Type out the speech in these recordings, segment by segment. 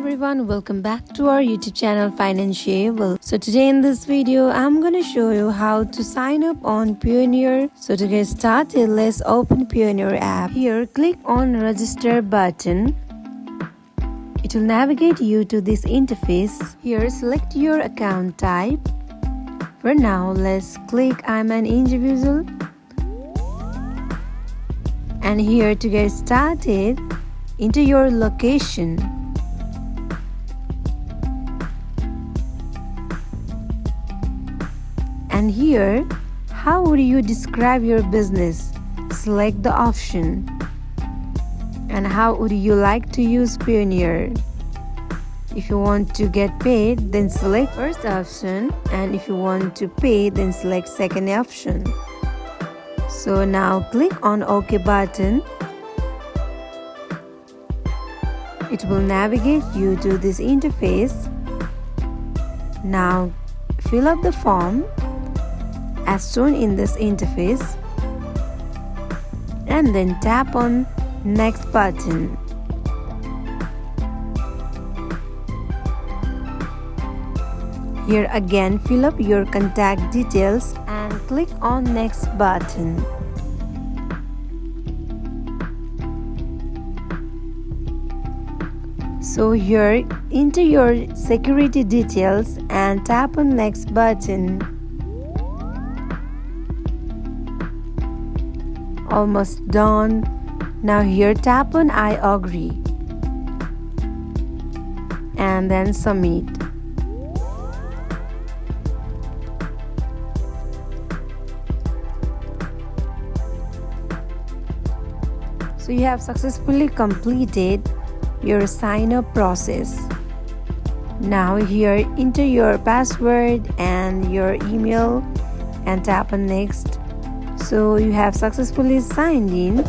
everyone, welcome back to our YouTube channel Financial. So today in this video I'm gonna show you how to sign up on Payoneer. So to get started, let's open Payoneer app. Here click on register button. It will navigate you to this interface. Here select your account type. For now let's click I'm an individual. And here to get started, enter your location. And here, how would you describe your business? Select the option. And how would you like to use Payoneer? If you want to get paid, then select first option, and if you want to pay, then select second option. So now click on OK button. It will navigate you to this interface. Now fill up the form as shown in this interface and then tap on next button. Here again fill up your contact details and click on next button. So here enter your security details and tap on next button. Almost done. Now here tap on I agree and then submit. So you have successfully completed your sign up process. Now here enter your password and your email and tap on next. So you have successfully signed in.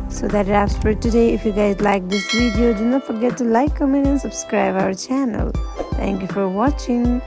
So that wraps for today. If you guys like this video, do not forget to like, comment and subscribe our channel. Thank you for watching.